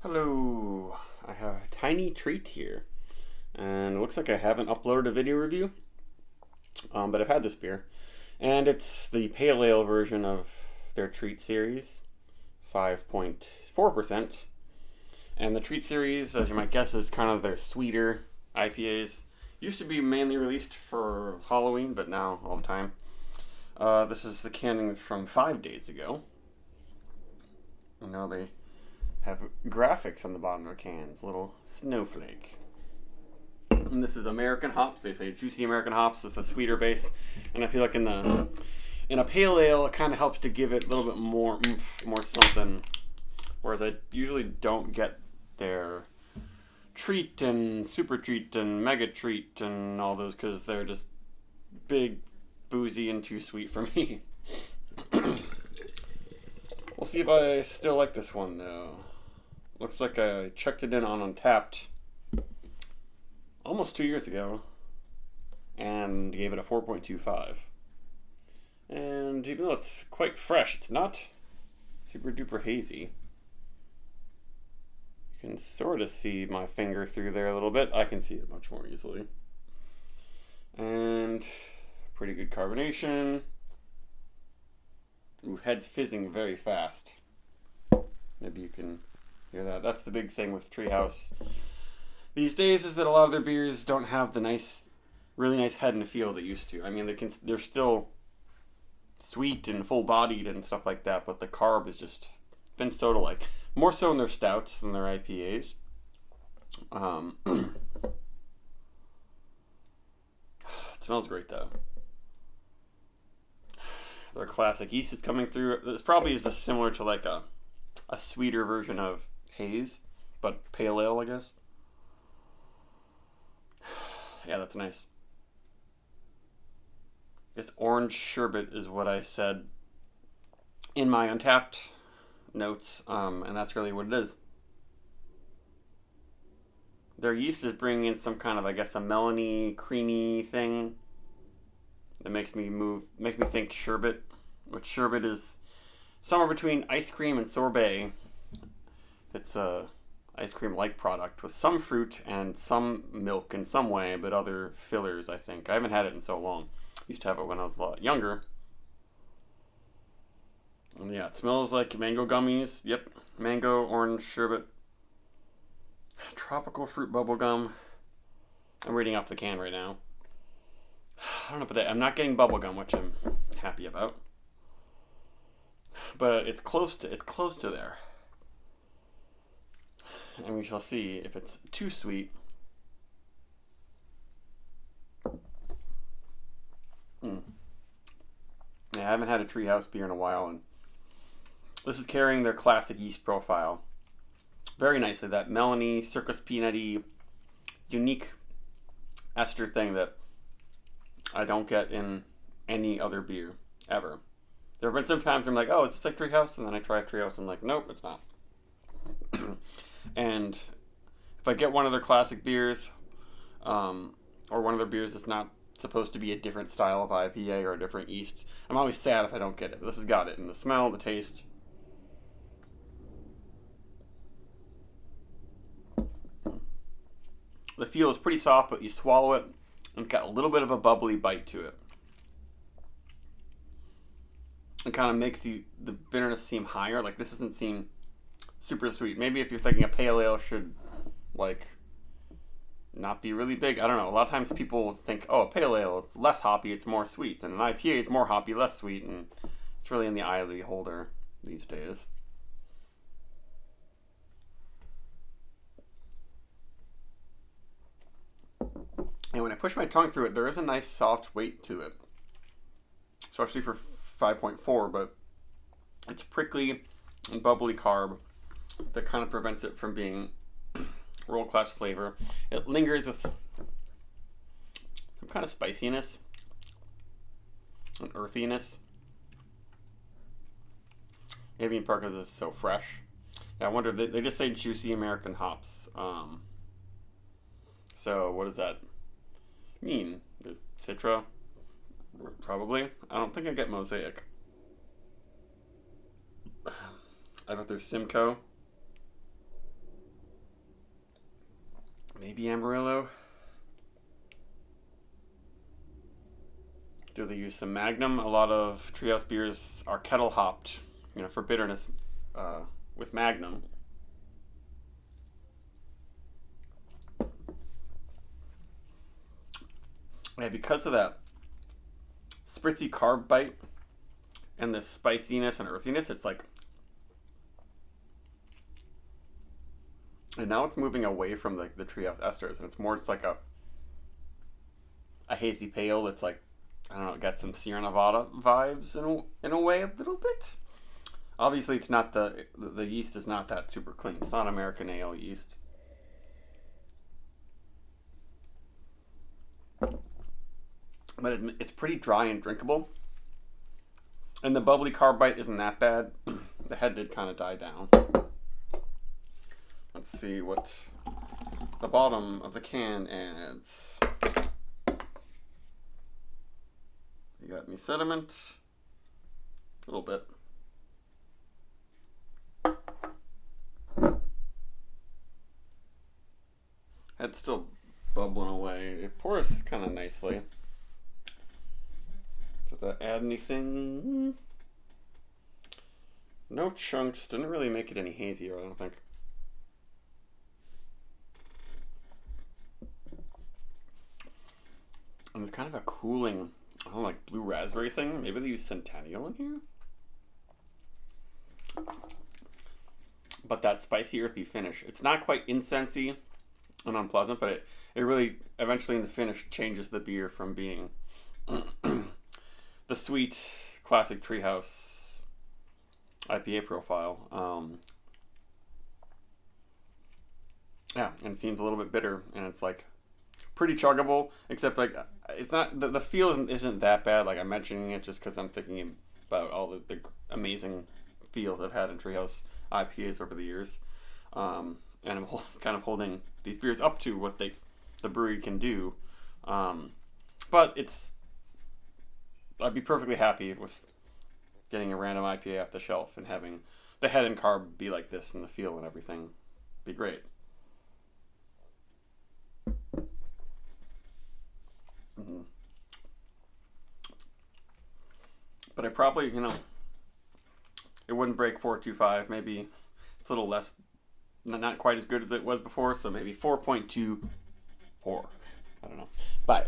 Hello, I have a tiny treat here, and it looks like I haven't uploaded a video review, but I've had this beer, and it's the pale ale version of their treat series, 5.4%, and the treat series, as you might guess, is kind of their sweeter IPAs. Used to be mainly released for Halloween, but now all the time. This is the canning from 5 days ago. Now they have graphics on the bottom of the cans, little snowflake. And this is American hops. They say juicy American hops with a sweeter base, and I feel like in a pale ale, it kind of helps to give it a little bit more oomph, more something. Whereas I usually don't get their treat and super treat and mega treat and all those because they're just big, boozy, and too sweet for me. We'll see if I still like this one though. Looks like I checked it in on Untapped almost 2 years ago and gave it a 4.25. And even though it's quite fresh, it's not super duper hazy. You can sort of see my finger through there a little bit. I can see it much more easily. And pretty good carbonation. Ooh, head's fizzing very fast. Maybe you can hear that. That's the big thing with Treehouse these days, is that a lot of their beers don't have the really nice head and feel they used to. I mean, they're still sweet and full-bodied and stuff like that, but the carb has just been soda-like. More so in their stouts than their IPAs. It smells great, though. Their classic yeast is coming through. This probably is similar to like a sweeter version of haze, but pale ale, I guess. Yeah, that's nice. This orange sherbet is what I said in my Untapped notes, and that's really what it is. Their yeast is bringing in some kind of, I guess, a melony, creamy thing that makes me think sherbet, which sherbet is somewhere between ice cream and sorbet. It's a ice cream-like product with some fruit and some milk in some way, but other fillers, I think. I haven't had it in so long. Used to have it when I was a lot younger. And yeah, it smells like mango gummies. Yep, mango, orange sherbet. Tropical fruit bubble gum. I'm reading off the can right now. I don't know about that. I'm not getting bubble gum, which I'm happy about. But it's close to there. And we shall see if it's too sweet. Yeah, I haven't had a Treehouse beer in a while, and this is carrying their classic yeast profile very nicely. That melony, circus peanutty, unique ester thing that I don't get in any other beer ever. There have been some times where I'm like, oh, is this like Treehouse? And then I try Treehouse and I'm like, nope, it's not. And if I get one of their classic beers, or one of their beers that's not supposed to be a different style of IPA or a different yeast, I'm always sad if I don't get it. But this has got it in the smell, the taste. The feel is pretty soft, but you swallow it, and it's got a little bit of a bubbly bite to it. It kind of makes the bitterness seem higher. Like, this doesn't seem super sweet. Maybe if you're thinking a pale ale should, like, not be really big. I don't know. A lot of times people think, oh, a pale ale, it's less hoppy, it's more sweet. And an IPA is more hoppy, less sweet. And it's really in the eye of the beholder these days. And when I push my tongue through it, there is a nice soft weight to it. Especially for 5.4, but it's prickly and bubbly carb that kind of prevents it from being world-class flavor. It lingers with some kind of spiciness and earthiness. Maybe in part because it's so fresh. Yeah, I wonder, they just say juicy American hops. So what does that mean? There's Citra? Probably. I don't think I get Mosaic. I bet there's Simcoe. Baby Amarillo. Do they use some Magnum? A lot of Treehouse beers are kettle hopped, for bitterness with Magnum. Yeah, because of that spritzy carb bite and the spiciness and earthiness, it's like. And now it's moving away from the Treehouse esters, and it's more just like a hazy pale that's like, I don't know, got some Sierra Nevada vibes in a way a little bit. Obviously, it's not the yeast is not that super clean. It's not American ale yeast. But it's pretty dry and drinkable. And the bubbly carb bite isn't that bad. The head did kind of die down. Let's see what the bottom of the can adds. You got any sediment? A little bit. It's still bubbling away. It pours kind of nicely. Does that add anything? No chunks. Didn't really make it any hazier, I don't think. And there's kind of a cooling, I don't know, like blue raspberry thing. Maybe they use Centennial in here? But that spicy, earthy finish. It's not quite incensey and unpleasant, but it really, eventually in the finish, changes the beer from being the sweet, classic Treehouse IPA profile. Yeah, and it seems a little bit bitter, and it's like pretty chuggable, except like it's not the feel isn't that bad. Like I'm mentioning it just because I'm thinking about all the amazing feels I've had in Treehouse IPAs over the years, and I'm kind of holding these beers up to what the brewery can do. But I'd be perfectly happy with getting a random IPA off the shelf and having the head and carb be like this and the feel and everything be great. Mm-hmm. But I probably, it wouldn't break 4.25. Maybe it's a little less, not quite as good as it was before. So maybe 4.24. I don't know. Bye.